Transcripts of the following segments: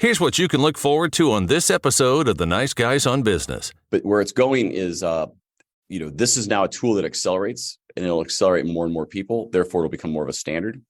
Here's what you can look forward to on this episode of The Nice Guys on Business. But where it's going is, this is now a tool that accelerates, and it'll accelerate more and more people. Therefore, it'll become more of a standard.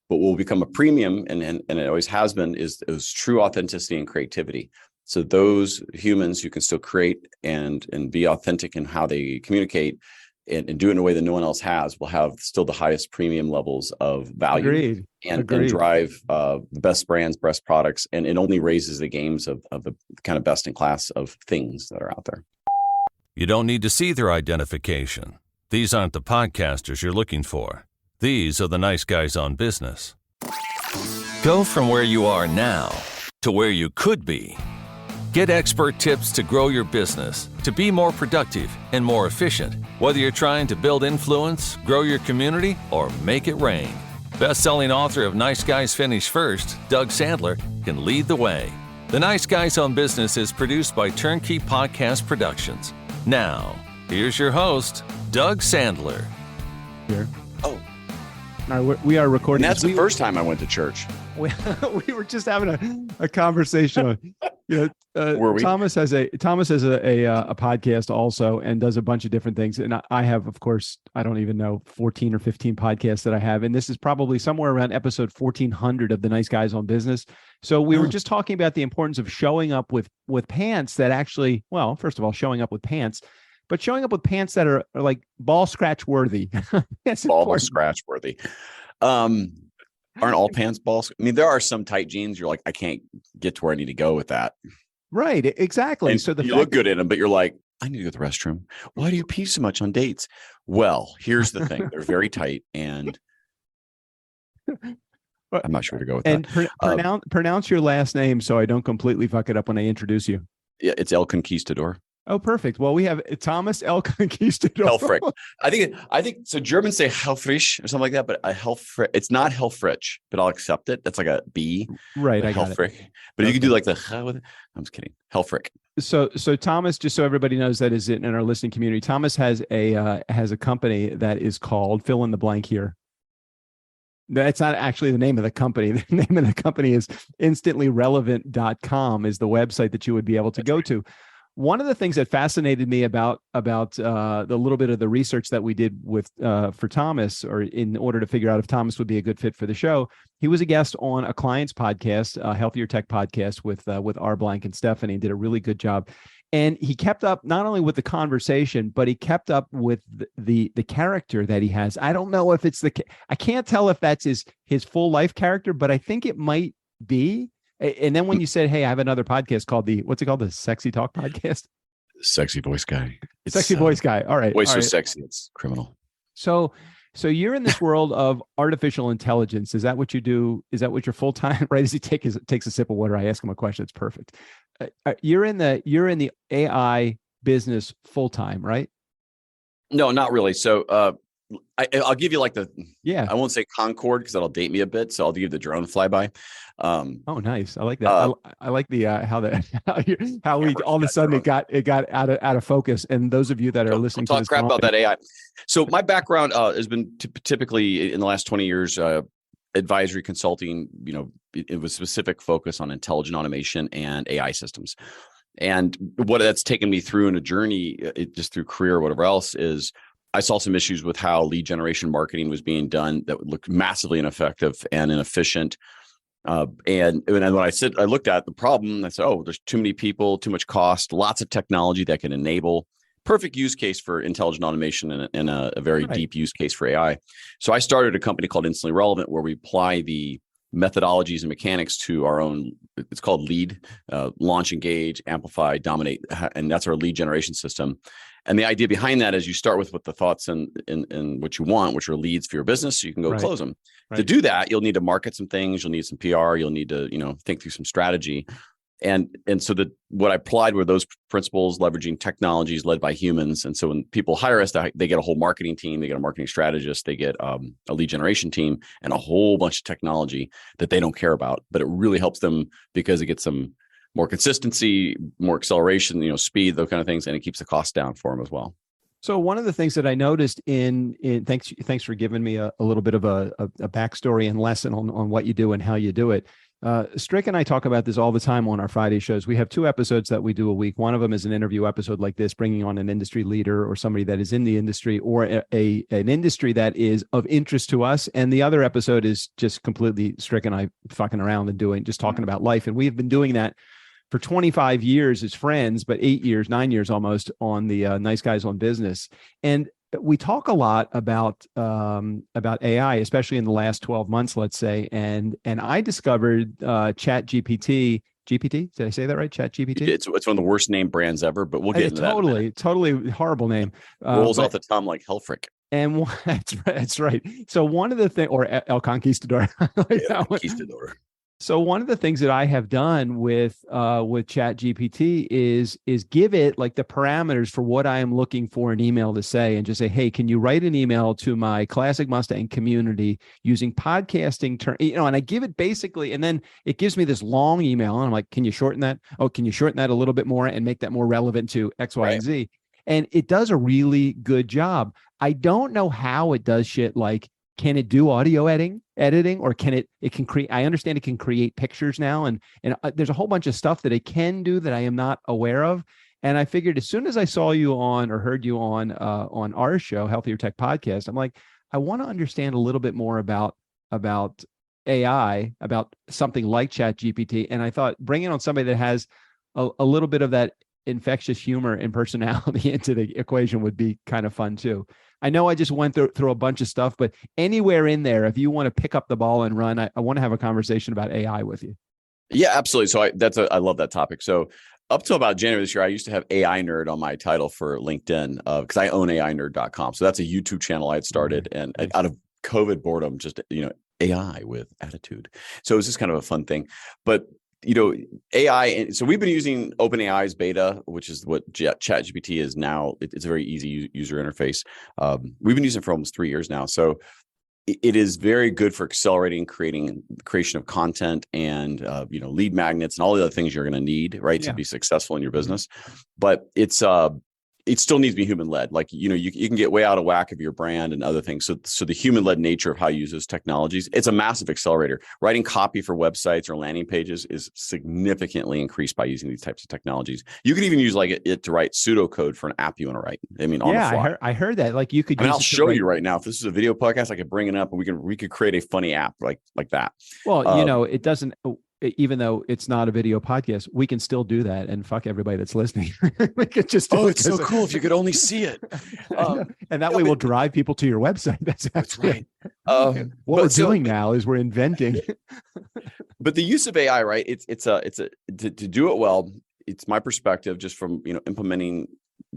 But what will become a premium, and it always has been, is true authenticity and creativity. So those humans who can still create and be authentic in how they communicate and do it in a way that no one else has will have still the highest premium levels of value. Agreed. And drive the best brands, best products, and it only raises the games of the kind of best in class of things that are out there. You don't need to see their identification. These aren't the podcasters you're looking for. These are the nice guys on business. Go from where you are now to where you could be. Get expert tips to grow your business, to be more productive and more efficient, whether you're trying to build influence, grow your community, or make it rain. Best-selling author of Nice Guys Finish First, Doug Sandler, can lead the way. The Nice Guys on Business is produced by TurnKey Podcast Productions. Now, here's your host, Doug Sandler. Here. Oh. All right, we are recording. And that's the first time I went to church. We were just having a conversation. Were we? Thomas has a podcast also, and does a bunch of different things. And I have, of course, I don't even know, 14 or 15 podcasts that I have. And this is probably somewhere around episode 1400 of the Nice Guys on Business. So we were just talking about the importance of showing up with pants that actually, well, first of all, showing up with pants, but showing up with pants that are like ball scratch worthy. Ball scratch worthy. Aren't all pants balls? I mean, there are some tight jeans. You're like, I can't get to where I need to go with that. Right. Exactly. And so you look good in them, but you're like, I need to go to the restroom. Why do you pee so much on dates? Well, here's the thing. They're very tight, and I'm not sure where to go with that. And pronounce your last name so I don't completely fuck it up when I introduce you. Yeah, it's El Conquistador. Oh, perfect. Well, we have Thomas El Conquistador. Helfrich. I think so. Germans say Helfrich or something like that, but Helfrich. It's not Helfrich, but I'll accept it. That's like a B. Right. I got Helfrich. it. But you can do like the with it. I'm just kidding. Helfrich. So Thomas, just so everybody knows that is in our listening community, Thomas has a company that is called, fill in the blank here. That's not actually the name of the company. The name of the company is instantly-relevant.com is the website that you would be able to go to. One of the things that fascinated me about the little bit of the research that we did with for Thomas, or in order to figure out if Thomas would be a good fit for the show, he was a guest on a client's podcast, a Healthier Tech podcast with R. Blank and Stephanie, and did a really good job. And he kept up not only with the conversation, but he kept up with the character that he has. I don't know if it's I can't tell if that's his full life character, but I think it might be. And then when you said, hey, I have another podcast called what's it called? The Sexy Talk Podcast? Sexy voice guy. Sexy voice guy. All right. Voice so sexy. It's criminal. So you're in this world of artificial intelligence. Is that what you do? Is that what you're full time? Right. As he takes a sip of water, I ask him a question. It's perfect. You're in the AI business full time, right? No, not really. So I'll give you like I won't say Concorde because that'll date me a bit. So I'll give you the drone flyby. Oh, nice. I like that. I like the how we all of a sudden it got out of focus. And those of you that are listening to this, crap about that AI. So my background has been typically in the last 20 years advisory consulting. It was specific focus on intelligent automation and AI systems. And what that's taken me through in a journey, just through career or whatever else, is I saw some issues with how lead generation marketing was being done that looked massively ineffective and inefficient. And when I looked at the problem, I said, oh, there's too many people, too much cost, lots of technology that can enable. Perfect use case for intelligent automation and a very deep use case for AI. So I started a company called Instantly Relevant, where we apply the methodologies and mechanics to our own. It's called LEAD, launch, engage, amplify, dominate. And that's our lead generation system. And the idea behind that is you start with the thoughts and what you want, which are leads for your business, so you can go close them. Right. To do that, you'll need to market some things. You'll need some PR. You'll need to, think through some strategy. And so what I applied were those principles, leveraging technologies led by humans. And so when people hire us, they get a whole marketing team, they get a marketing strategist, they get a lead generation team, and a whole bunch of technology that they don't care about. But it really helps them because it gets them more consistency, more acceleration, speed, those kind of things, and it keeps the cost down for them as well. So one of the things that I noticed in thanks for giving me a little bit of a backstory and lesson on what you do and how you do it. Strick and I talk about this all the time on our Friday shows. We have 2 episodes that we do a week. One of them is an interview episode like this, bringing on an industry leader or somebody that is in the industry or an industry that is of interest to us. And the other episode is just completely Strick and I fucking around and just talking about life. And we've been doing that for 25 years as friends, but 9 years almost on the Nice Guys on Business. And we talk a lot about AI, especially in the last 12 months, let's say. And I discovered Chat GPT. GPT? Did I say that right? Chat GPT? It's one of the worst named brands ever, but we'll get into that. Totally horrible name. Rolls off the tongue like Helfrich. And that's right. So one of the things, or El Conquistador. Conquistador. So one of the things that I have done with Chat GPT is give it like the parameters for what I am looking for an email to say, and just say, hey, can you write an email to my Classic Mustang community using podcasting and I give it basically, and then it gives me this long email, and I'm like, can you shorten that? Oh, can you shorten that a little bit more and make that more relevant to X, Y, and Z? And it does a really good job. I don't know how it does shit like, can it do audio editing, or can it can create, I understand it can create pictures now. And there's a whole bunch of stuff that it can do that I am not aware of. And I figured as soon as I saw you on or heard you on our show, Healthier Tech Podcast, I'm like, I want to understand a little bit more about AI, about something like Chat GPT. And I thought bringing on somebody that has a little bit of that infectious humor and personality into the equation would be kind of fun too. I know I just went through a bunch of stuff, but anywhere in there, if you want to pick up the ball and run, I want to have a conversation about AI with you. Yeah, absolutely. So I love that topic. So up till about January this year, I used to have AI Nerd on my title for LinkedIn because I own AInerd.com. So that's a YouTube channel I had started, and out of COVID boredom, just AI with attitude. So it was just kind of a fun thing, but AI. And so we've been using OpenAI's beta, which is what ChatGPT is now. It's a very easy user interface. We've been using it for almost 3 years now. So it is very good for accelerating creation of content and lead magnets and all the other things you're going to need, right, to be successful in your business. But it still needs to be human led. Like, you can get way out of whack of your brand and other things. So the human led nature of how you use those technologies, it's a massive accelerator. Writing copy for websites or landing pages is significantly increased by using these types of technologies. You could even use like it to write pseudocode for an app you want to write. I mean, on the fly. I heard that. Like you could. I'll show you right now. If this is a video podcast, I could bring it up and we could create a funny app like that. Well, it doesn't. Even though it's not a video podcast, we can still do that and fuck everybody that's listening. We could just it's so cool if you could only see it. And that way we'll drive people to your website. That's right. What we're doing now is we're inventing. But the use of AI, right? To do it well, it's my perspective just from implementing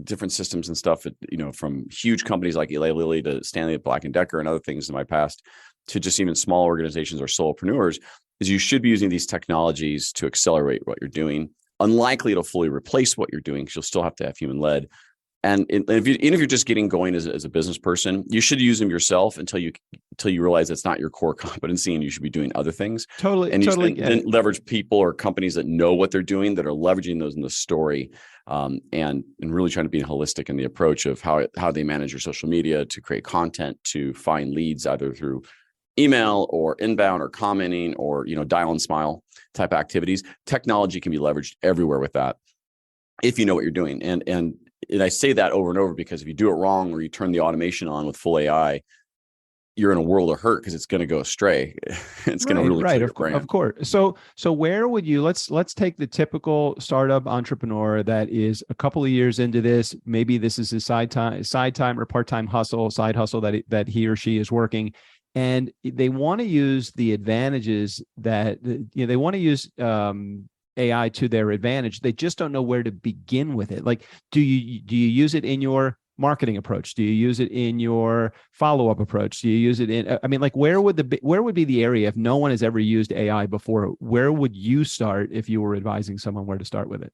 different systems and stuff, from huge companies like Eli Lilly to Stanley Black & Decker and other things in my past, to just even small organizations or solopreneurs, is you should be using these technologies to accelerate what you're doing. Unlikely it'll fully replace what you're doing because you'll still have to have human led. And if you're just getting going as a business person, you should use them yourself until you realize it's not your core competency and you should be doing other things. Totally. And then leverage people or companies that know what they're doing, that are leveraging those in the story, and really trying to be holistic in the approach of how they manage your social media to create content, to find leads either through email or inbound or commenting or dial and smile type activities. Technology can be leveraged everywhere with that if you know what you're doing. And I say that over and over because if you do it wrong or you turn the automation on with full AI, you're in a world of hurt because it's going to go astray. It's going to really kill your brand. Of course. So where would you let's take the typical startup entrepreneur that is a couple of years into this. Maybe this is his side time or part-time side hustle that he or she is working. And they want to use the advantages that they want to use AI to their advantage. They just don't know where to begin with it. Like, do you use it in your marketing approach? Do you use it in your follow-up approach? Do you use it in? Where would be the area if no one has ever used AI before? Where would you start if you were advising someone where to start with it?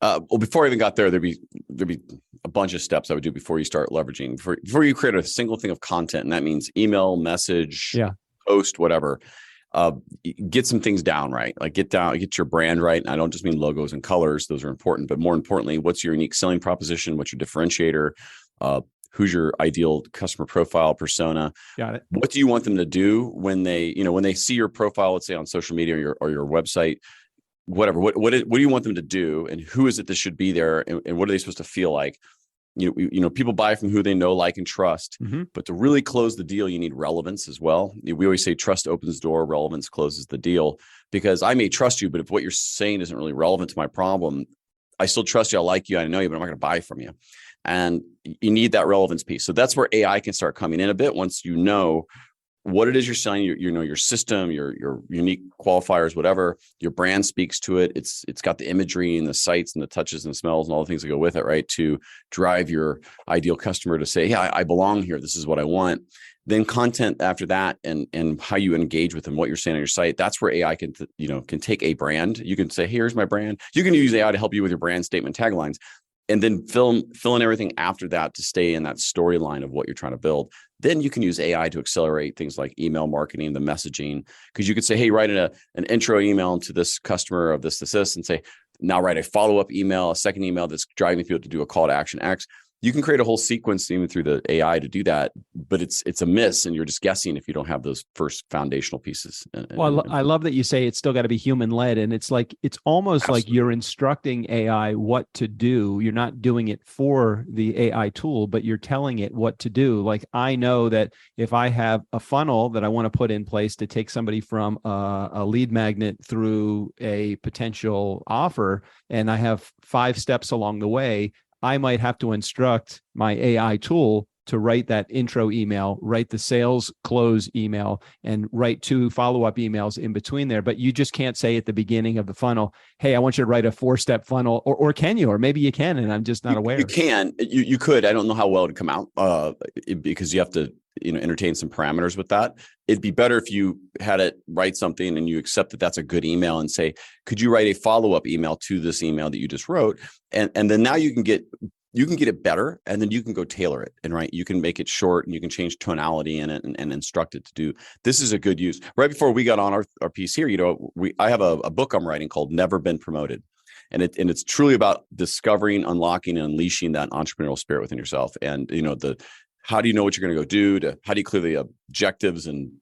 Well, before I even got there, there'd be a bunch of steps I would do before you start leveraging. Before you create a single thing of content, and that means email, message, post, whatever. Get some things down right. Like get your brand right. And I don't just mean logos and colors; those are important. But more importantly, what's your unique selling proposition? What's your differentiator? who's your ideal customer profile persona. Got it. What do you want them to do when they see your profile, let's say on social media or your website, whatever, what do you want them to do, and who is it that should be there, and what are they supposed to feel like? People buy from who they know, like, and trust. But to really close the deal, you need relevance as well. We always say trust opens the door, relevance closes the deal, because I may trust you, but if what you're saying isn't really relevant to my problem, I still trust you, I like you, I know you, but I'm not going to buy from you. And you need that relevance piece. So that's where AI can start coming in a bit. Once you know what it is you're selling, your system, your unique qualifiers, whatever, your brand speaks to it. It's got the imagery and the sights and the touches and the smells and all the things that go with it, right? To drive your ideal customer to say, yeah, I belong here. This is what I want. Then content after that, and how you engage with them, what you're saying on your site. That's where AI can take a brand. You can say, hey, here's my brand. You can use AI to help you with your brand statement taglines, and then fill in everything after that to stay in that storyline of what you're trying to build. Then you can use AI to accelerate things like email marketing, the messaging, because you could say, hey, write an intro email to this customer of this, and say, now write a follow-up email, a second email that's driving people to do a call to action X. You can create a whole sequence even through the AI to do that, but it's a miss, and you're just guessing if you don't have those first foundational pieces. I love that you say it's still got to be human led, and it's almost like you're instructing AI what to do. You're not doing it for the AI tool, but you're telling it what to do. Like, I know that if I have a funnel that I want to put in place to take somebody from a lead magnet through a potential offer, and I have 5 steps along the way, I might have to instruct my AI tool to write that intro email, write the sales close email, and write 2 follow-up emails in between there. But you just can't say at the beginning of the funnel, hey, I want you to write a 4-step funnel, or can you? Or maybe you can, and I'm just not aware. You can. You could. I don't know how well it'd come out because you have to entertain some parameters with that. It'd be better if you had it write something and you accept that that's a good email, and say, could you write a follow-up email to this email that you just wrote? And then now you can get it better, and then you can go tailor it, and you can make it short, and you can change tonality in it and instruct it to do. This is a good use. Right before we got on our piece here, I have a book I'm writing called Never Been Promoted. And it's truly about discovering, unlocking, and unleashing that entrepreneurial spirit within yourself. And how do you know what you're going to go do? To how do you clear the objectives and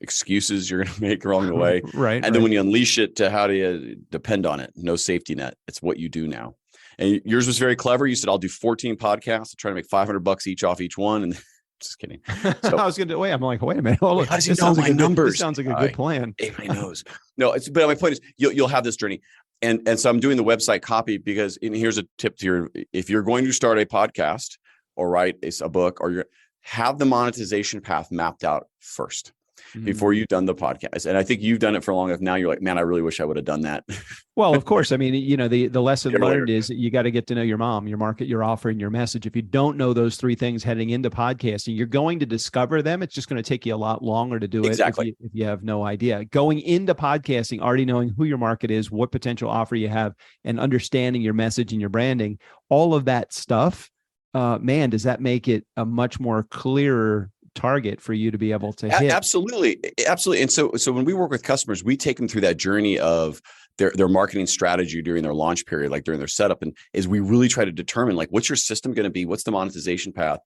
excuses you're going to make along the way? Right. And then when you unleash it, to how do you depend on it? No safety net. It's what you do now. And yours was very clever. You said, I'll do 14 podcasts. I'll try to make $500 each off each one. And just kidding. So, I was going to wait. I'm like, wait a minute. Oh, look, how does he know my numbers? This sounds like a good plan. He knows. No, but my point is, you'll have this journey. And so I'm doing the website copy because, and here's a tip to if you're going to start a podcast or write a book, or have the monetization path mapped out first before you've done the podcast. And I think you've done it for long enough. Now you're like, man, I really wish I would have done that. Well, of course. I mean, the lesson learned is you got to get to know your mom, your market, your offer, and your message. If you don't know those 3 things heading into podcasting, you're going to discover them. It's just going to take you a lot longer to do it if you have no idea. Going into podcasting, already knowing who your market is, what potential offer you have, and understanding your message and your branding, all of that stuff, man, does that make it a much more clearer target for you to be able to hit? Absolutely. And so when we work with customers, we take them through that journey of their marketing strategy during their launch period, like during their setup. And as we really try to determine, like, what's your system going to be? What's the monetization path?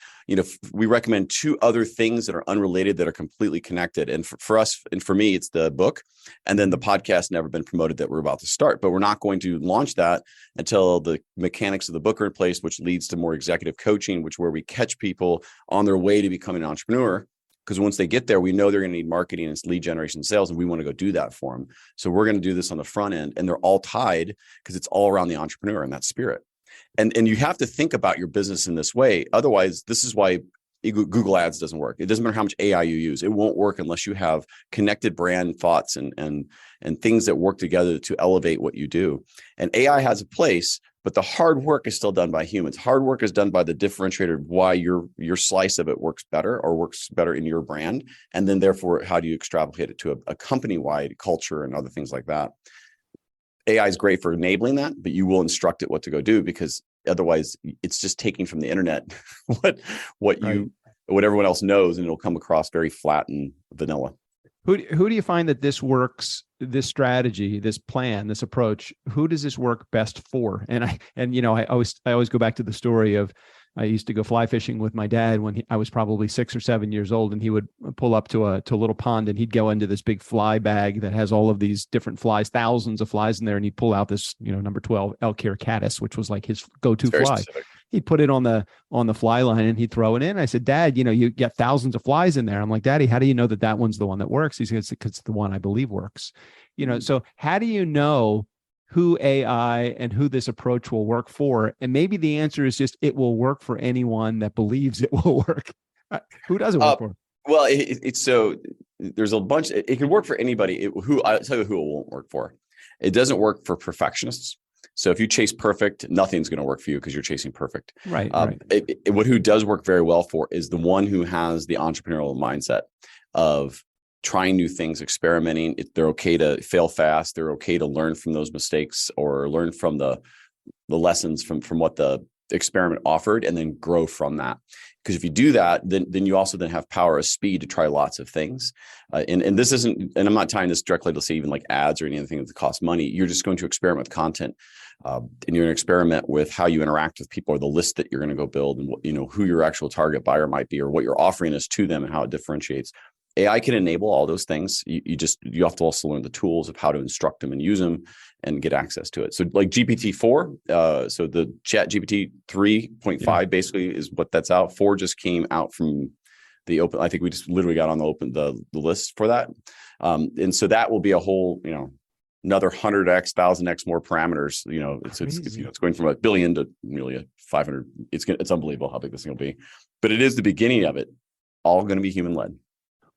We recommend 2 other things that are unrelated that are completely connected. And for us, and for me, it's the book, and then the podcast Never Been Promoted that we're about to start. But we're not going to launch that until the mechanics of the book are in place, which leads to more executive coaching, where we catch people on their way to becoming an entrepreneur. Because once they get there, we know they're going to need marketing and lead generation sales, and we want to go do that for them. So we're going to do this on the front end, and they're all tied because it's all around the entrepreneur and that spirit. And you have to think about your business in this way. Otherwise, this is why Google Ads doesn't work. It doesn't matter how much AI you use. It won't work unless you have connected brand thoughts and things that work together to elevate what you do. And AI has a place, but the hard work is still done by humans. Hard work is done by the differentiator of why your slice of it works better or works better in your brand. And then therefore, how do you extrapolate it to a company-wide culture and other things like that? AI is great for enabling that, but you will instruct it what to go do, because otherwise it's just taking from the internet what everyone else knows, and it'll come across very flat and vanilla. Who do you find that this works, this strategy, this plan, this approach, who does this work best for? And I always go back to the story of I used to go fly fishing with my dad when I was probably 6 or 7 years old, and he would pull up to a little pond, and he'd go into this big fly bag that has all of these different flies, thousands of flies in there, and he'd pull out this, number 12 elk hair caddis, which was like his go-to fly. Specific. He'd put it on the fly line and he'd throw it in. I said, Dad, you get thousands of flies in there. I'm like, Daddy, how do you know that one's the one that works? He says, because it's the one I believe works. So how do you know who AI and who this approach will work for? And maybe the answer is just, it will work for anyone that believes it will work. Who does it work for? Well, it's so there's a bunch. It can work for anybody. I'll tell you who it won't work for. It doesn't work for perfectionists. So if you chase perfect, nothing's going to work for you because you're chasing perfect. Right. Who does work very well for is the one who has the entrepreneurial mindset of trying new things, experimenting. They're okay to fail fast. They're okay to learn from those mistakes or learn from the lessons from what the experiment offered, and then grow from that. Because if you do that, then you also then have power of speed to try lots of things. And this isn't, and I'm not tying this directly to say even like ads or anything that costs money. You're just going to experiment with content, and you're going to experiment with how you interact with people, or the list that you're going to go build, and who your actual target buyer might be, or what your offering is to them, and how it differentiates. AI can enable all those things. You have to also learn the tools of how to instruct them and use them and get access to it. So like GPT-4, so the Chat GPT 3.5 basically is what that's out. 4 just came out from the open. I think we just literally got on the list for that. And so that will be a whole, another 100x, 1000x more parameters. It's going from 1 billion to nearly 500. It's unbelievable how big this thing will be, but it is the beginning of it. All going to be human led.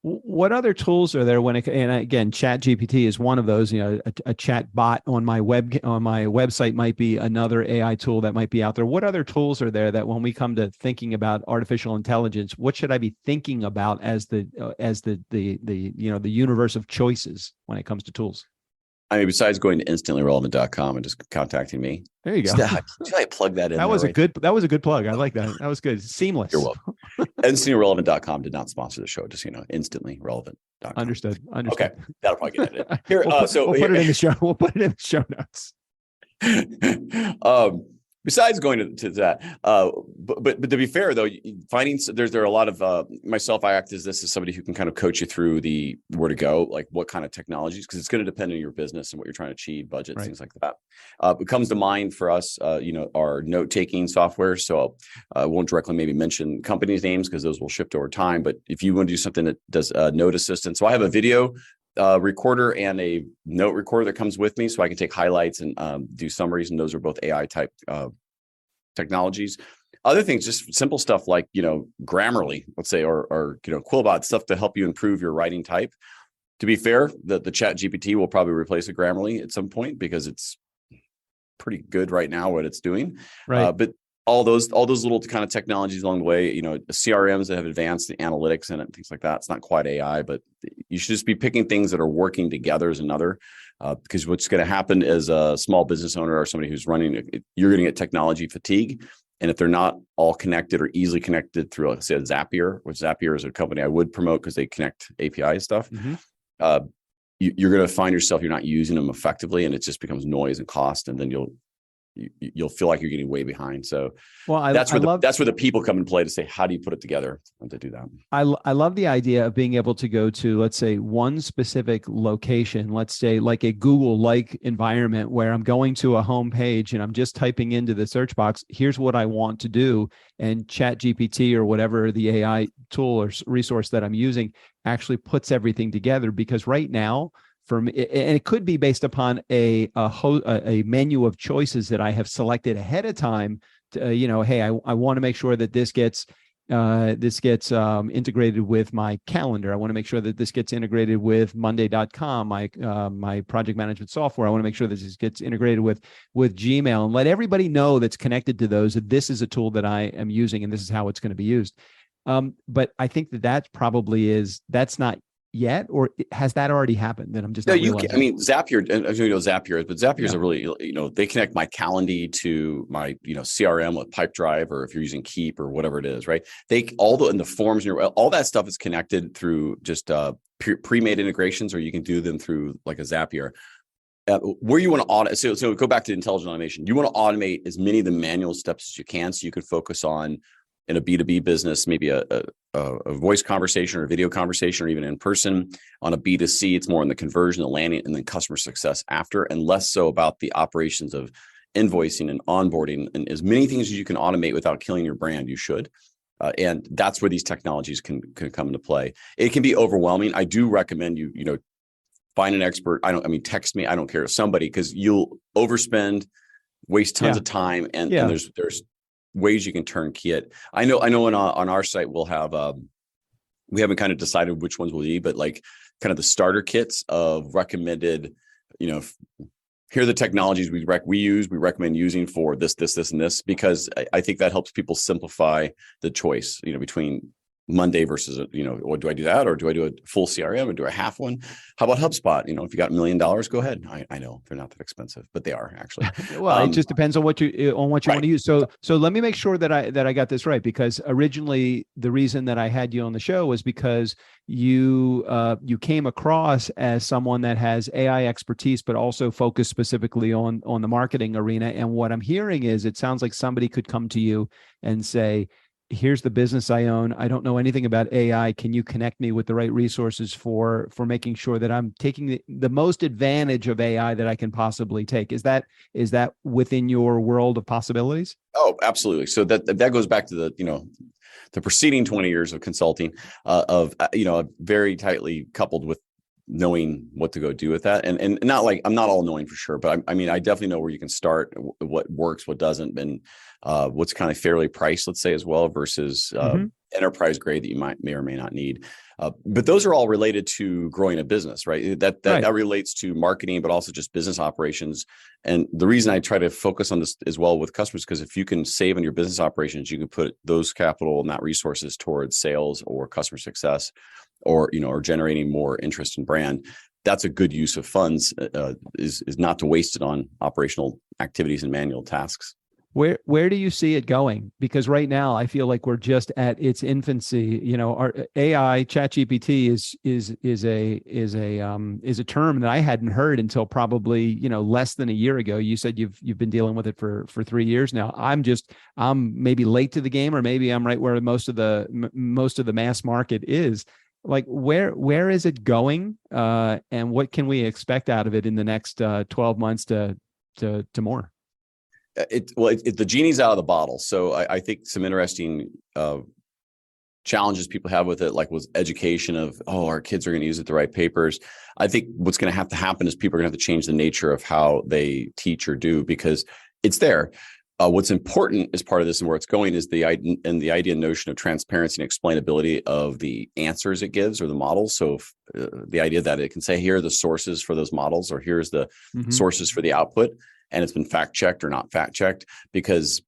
What other tools are there and again, Chat GPT is one of those, a chat bot on my website might be another AI tool that might be out there. What other tools are there that when we come to thinking about artificial intelligence, what should I be thinking about as the universe of choices when it comes to tools? I mean, besides going to instantly-relevant.com and just contacting me. There you go. Should I plug that in? That was a good plug. I like that. That was good. Seamless. You're welcome. Instantly-relevant.com did not sponsor the show. Just, instantly-relevant.com. Understood. Okay. That'll probably get it. Here, we'll put it in the show. We'll put it in the show notes. Besides going to that, but to be fair though, finding there are a lot of myself. I act as somebody who can kind of coach you through the where to go, like what kind of technologies, because it's going to depend on your business and what you're trying to achieve, budgets, right, things like that. It comes to mind for us, our note taking software. So I won't directly maybe mention companies' names because those will shift over time. But if you want to do something that does note assistance, so I have a video recorder and a note recorder that comes with me, so I can take highlights and do summaries, and those are both AI type technologies. Other things, just simple stuff like Grammarly, let's say, or Quillbot, stuff to help you improve your writing type. To be fair, the Chat GPT will probably replace a Grammarly at some point because it's pretty good right now what it's doing. Right. But all those little kind of technologies along the way, CRMs that have advanced analytics in it and things like that. It's not quite AI, but you should just be picking things that are working together as another, because what's going to happen as a small business owner or somebody who's running, you're going to get technology fatigue. And if they're not all connected or easily connected through, let's say, Zapier, which Zapier is a company I would promote because they connect API stuff, you're going to find yourself, you're not using them effectively, and it just becomes noise and cost. And then you'll feel like you're getting way behind. So that's where the people come and play to say, how do you put it together and to do that? I love the idea of being able to go to, let's say, one specific location, let's say like a Google-like environment where I'm going to a home page and I'm just typing into the search box, here's what I want to do. And Chat GPT or whatever the AI tool or resource that I'm using actually puts everything together. Because right now, and it could be based upon a menu of choices that I have selected ahead of time. Hey, I want to make sure that this gets integrated with my calendar. I want to make sure that this gets integrated with Monday.com, my project management software. I want to make sure that this gets integrated with Gmail, and let everybody know that's connected to those that this is a tool that I am using and this is how it's going to be used. But I think that's not yet, or has that already happened? That I'm just Zapier, as you know, Zapier, but Zapier is a really, they connect my Calendly to my, CRM with Pipedrive, or if you're using Keep or whatever it is, right? In the forms, all that stuff is connected through just pre-made integrations, or you can do them through like a Zapier. Where you want to automate. So go back to intelligent automation. You want to automate as many of the manual steps as you can, so you could focus on, in a B2B business, maybe a voice conversation or a video conversation, or even in person. On a B2C, it's more on the conversion, the landing, and then customer success after, and less so about the operations of invoicing and onboarding. And as many things as you can automate without killing your brand, you should. And that's where these technologies can come into play. It can be overwhelming. I do recommend you find an expert. Text me. I don't care, somebody, because you'll overspend, waste tons of time, and there's ways you can turnkey it. I know on our site we'll have we haven't kind of decided which ones will be, but like kind of the starter kits of recommended, here are the technologies we recommend using for this, and this, because I think that helps people simplify the choice, between Monday versus, or do I do that? Or do I do a full CRM, or do I half one? How about HubSpot? If you got $1 million, go ahead. I know they're not that expensive, but they are actually. Well, it just depends on what you want to use. So let me make sure that I got this right, because originally the reason that I had you on the show was because you came across as someone that has AI expertise, but also focused specifically on the marketing arena. And what I'm hearing is, it sounds like somebody could come to you and say, here's the business I own. I don't know anything about AI. Can you connect me with the right resources for making sure that I'm taking the most advantage of AI that I can possibly take? Is that within your world of possibilities? Oh, absolutely. So that goes back to the preceding 20 years of consulting, very tightly coupled with knowing what to go do with that. And not like, I'm not all knowing for sure, but I definitely know where you can start, what works, what doesn't, and what's kind of fairly priced, let's say, as well, versus enterprise grade that you may or may not need. But those are all related to growing a business, right? That relates to marketing, but also just business operations. And the reason I try to focus on this as well with customers, because if you can save on your business operations, you can put those capital and that resources towards sales or customer success, or generating more interest in brand. That's a good use of funds, is not to waste it on operational activities and manual tasks. Where do you see it going? Because right now I feel like we're just at its infancy. Our AI, ChatGPT is a term that I hadn't heard until probably less than a year ago. You said you've been dealing with it for 3 years now. I'm maybe late to the game, or maybe I'm right where most of the mass market is. Like, where is it going, and what can we expect out of it in the next 12 months to more? The genie's out of the bottle. So I think some interesting challenges people have with it, like with education of, our kids are going to use it to write papers. I think what's going to have to happen is people are going to have to change the nature of how they teach or do, because it's there. What's important as part of this and where it's going is the idea and notion of transparency and explainability of the answers it gives, or the models. So the idea that it can say, here are the sources for those models, or here's the sources for the output, and it's been fact checked or not fact checked, because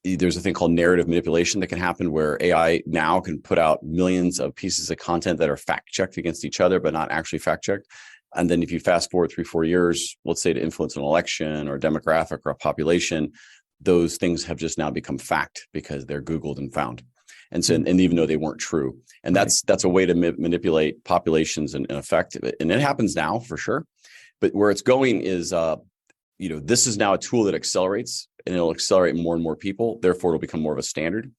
there's a thing called narrative manipulation that can happen, where AI now can put out millions of pieces of content that are fact checked against each other, but not actually fact checked. And then if you fast forward 3-4 years, let's say, to influence an election or a demographic or a population, those things have just now become fact because they're Googled and found. And so, and even though they weren't true, and that's a way to manipulate populations in effect. And it happens now for sure. But where it's going is, this is now a tool that accelerates, and it'll accelerate more and more people. Therefore, it'll become more of a standard.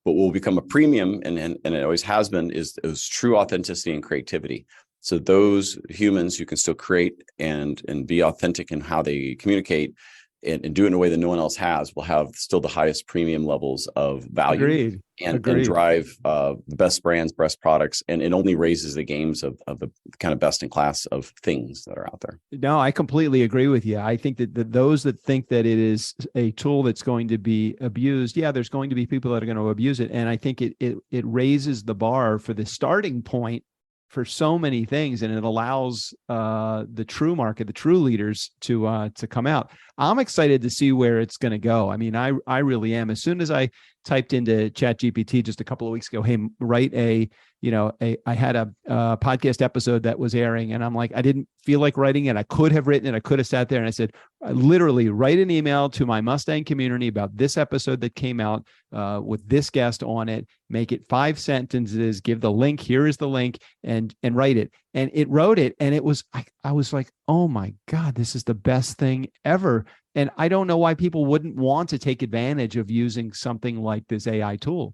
But what will become a premium, and it always has been, is true authenticity and creativity. So those humans who can still create and be authentic in how they communicate, and do it in a way that no one else has, will have still the highest premium levels of value. And drive the best brands, best products, and it only raises the games of the kind of best in class of things that are out there. No, I completely agree with you. I think that those that think that it is a tool that's going to be abused, there's going to be people that are going to abuse it. And I think it raises the bar for the starting point for so many things, and it allows the true market, the true leaders to come out. I'm excited to see where it's going to go. I really am. As soon as I typed into ChatGPT just a couple of weeks ago, hey, write I had a podcast episode that was airing, and I'm like, I didn't feel like writing it. I could have written it. I could have sat there and I said, literally write an email to my Mustang community about this episode that came out with this guest on it, make it 5 sentences, give the link, here is the link, and write it. and it wrote it. And it was, I was like, oh my God, this is the best thing ever. And I don't know why people wouldn't want to take advantage of using something like this AI tool.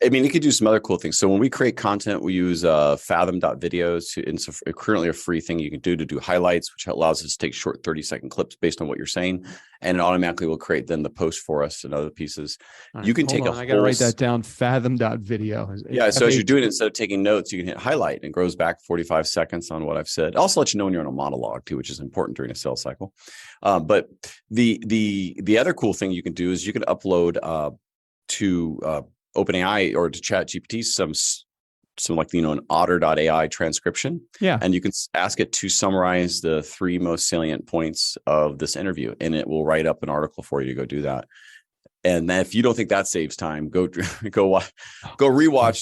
I mean, you could do some other cool things. So when we create content, we use fathom.videos. It's currently a free thing you can do to do highlights, which allows us to take short 30-second clips based on what you're saying. And it automatically will create then the post for us and other pieces. Right, you can take I got to write that down, fathom.video. Yeah. So as you're doing it, instead of taking notes, you can hit highlight and it goes back 45 seconds on what I've said. It also lets you know when you're on a monologue too, which is important during a sales cycle. But the other cool thing you can do is you can upload to OpenAI or to ChatGPT some like, an otter.ai transcription. Yeah. And you can ask it to summarize the 3 most salient points of this interview, and it will write up an article for you to go do that. And then if you don't think that saves time, go rewatch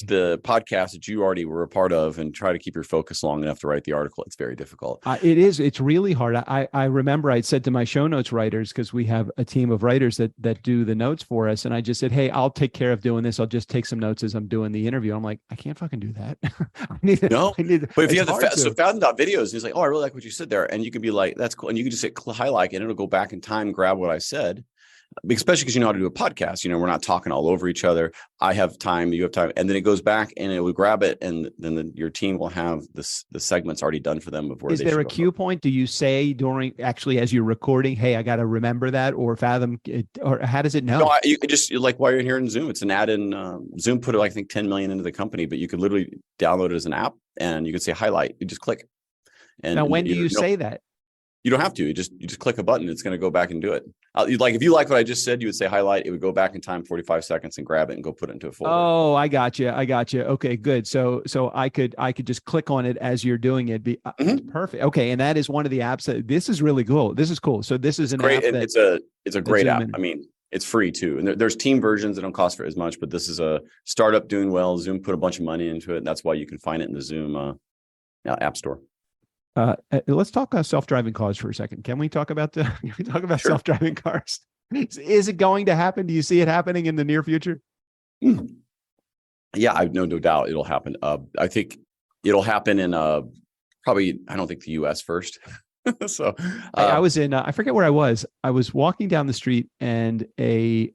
the podcast that you already were a part of and try to keep your focus long enough to write the article. It's very difficult. It is. It's really hard. I remember I'd said to my show notes writers, because we have a team of writers that do the notes for us. And I just said, hey, I'll take care of doing this. I'll just take some notes as I'm doing the interview. I'm like, I can't fucking do that. But if you have so Fathom.videos, and he's like, oh, I really like what you said there. And you can be like, that's cool. And you can just hit highlight and it'll go back in time, grab what I said. Especially because you know how to do a podcast. We're not talking all over each other. I have time, you have time, and then it goes back and it will grab it, and then your team will have the segments already done for them of where. Is there a cue point? Do you say as you're recording, hey, I got to remember that, or Fathom it, or how does it know? No, you could just, like, while you're here in Zoom, it's an add-in. Zoom put, I think, 10 million into the company, but you could literally download it as an app, and you can say highlight. You just click. And now, when do you say that? You don't have to. You just click a button. It's going to go back and do it. If you like what I just said, you would say highlight. It would go back in time 45 seconds and grab it and go put it into a folder. Oh, I got you. Okay, good. So I could just click on it as you're doing it. Perfect. Okay, and that is one of the apps. This is really cool. This is cool. So this is an great, app. And it's a great app. I mean, it's free too, and there's team versions that don't cost for as much. But this is a startup doing well. Zoom put a bunch of money into it, and that's why you can find it in the Zoom app store. Let's talk self-driving cars for a second. Can we talk about Sure. self-driving cars? Is it going to happen? Do you see it happening in the near future? Yeah, I know, no doubt it'll happen. I think it'll happen in probably, I don't think the US first. So I was in, I forget where I was. I was walking down the street and a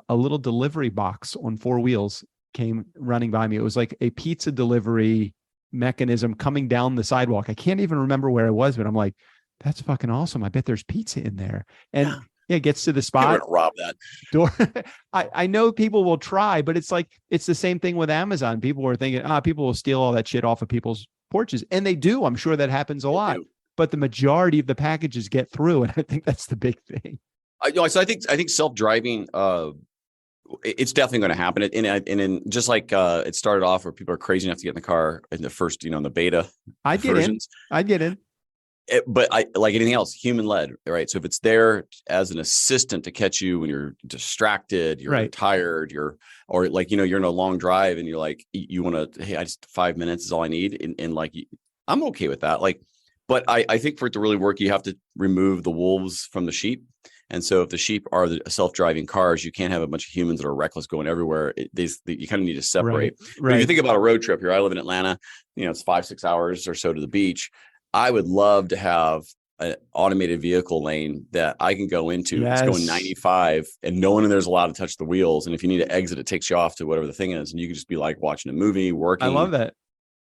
little delivery box on 4 wheels came running by me. It was like a pizza delivery mechanism coming down the sidewalk. I can't even remember where I was, but I'm like, that's fucking awesome. I bet there's pizza in there. And yeah, it gets to the spot. You're gonna rob that door. I know people will try, but it's the same thing with Amazon. People are thinking, people will steal all that shit off of people's porches. And they do. I'm sure that happens a lot, but the majority of the packages get through. And I think that's the big thing. So I think self-driving, it's definitely going to happen. And just like it started off where people are crazy enough to get in the car in the first, in the beta I'd get in. But like anything else, human led, right? So if it's there as an assistant to catch you when you're distracted, you're tired, you're in a long drive and you're like, you want to, hey, I just 5 minutes is all I need. And I'm okay with that. But I think for it to really work, you have to remove the wolves from the sheep. And so if the sheep are the self-driving cars, you can't have a bunch of humans that are reckless going everywhere. You kind of need to separate. Right. If you think about a road trip here, I live in Atlanta, it's 5-6 hours or so to the beach. I would love to have an automated vehicle lane that I can go into. Yes. It's going 95 and no one in there's allowed to touch the wheels. And if you need to exit, it takes you off to whatever the thing is. And you can just be like watching a movie, working. I love that.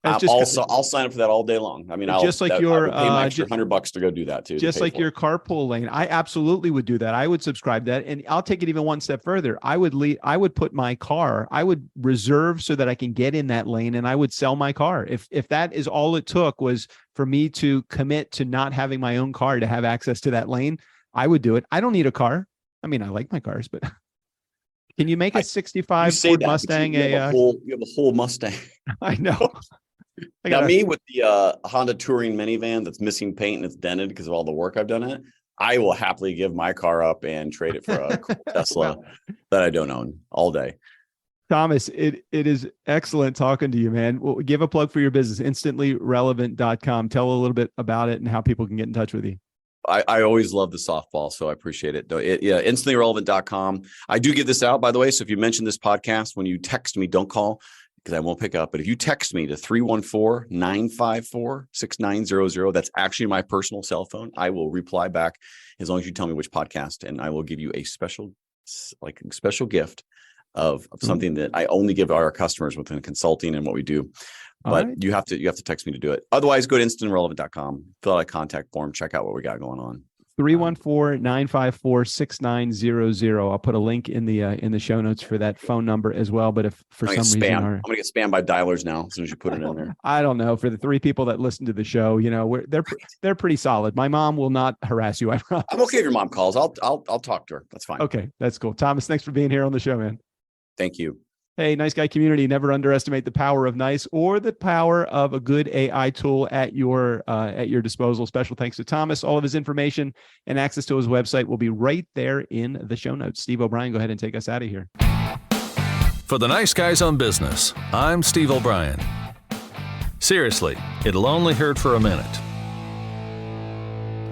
I'll sign up for that all day long. I mean, I'll pay my extra $100 to go do that too. Just like your carpool lane. I absolutely would do that. I would subscribe to that, and I'll take it even one step further. I would put my car. I would reserve so that I can get in that lane, and I would sell my car. If that is all it took was for me to commit to not having my own car to have access to that lane, I would do it. I don't need a car. I mean, I like my cars, but can you make a 65 Ford Mustang? You have a whole Mustang. I know. Now, me with the Honda Touring minivan that's missing paint and it's dented because of all the work I've done in it, I will happily give my car up and trade it for a cool Tesla that I don't own all day. Thomas, it is excellent talking to you, man. Well, give a plug for your business, instantly-relevant.com. Tell a little bit about it and how people can get in touch with you. I always love the softball, so I appreciate it. Instantly-relevant.com. I do give this out, by the way. So if you mention this podcast, when you text me, don't call. because I won't pick up. But if you text me to 314-954-6900, that's actually my personal cell phone. I will reply back as long as you tell me which podcast, and I will give you a special gift of something that I only give our customers within consulting and what we do. But you have to text me to do it. Otherwise, go to instantrelevant.com, fill out a contact form, check out what we got going on. 314-954-6900. I'll put a link in the show notes for that phone number as well. But if for some reason I'm going to get spammed by dialers now as soon as you put it in there. I don't know. For the 3 people that listen to the show, they're pretty solid. My mom will not harass you. I promise. I'm okay if your mom calls. I'll talk to her. That's fine. Okay, that's cool. Thomas, thanks for being here on the show, man. Thank you. Hey, Nice Guy community, never underestimate the power of nice or the power of a good AI tool at your disposal. Special thanks to Thomas. All of his information and access to his website will be right there in the show notes. Steve O'Brien, go ahead and take us out of here. For the Nice Guys on Business, I'm Steve O'Brien. Seriously, it'll only hurt for a minute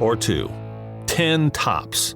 or two, 10 tops.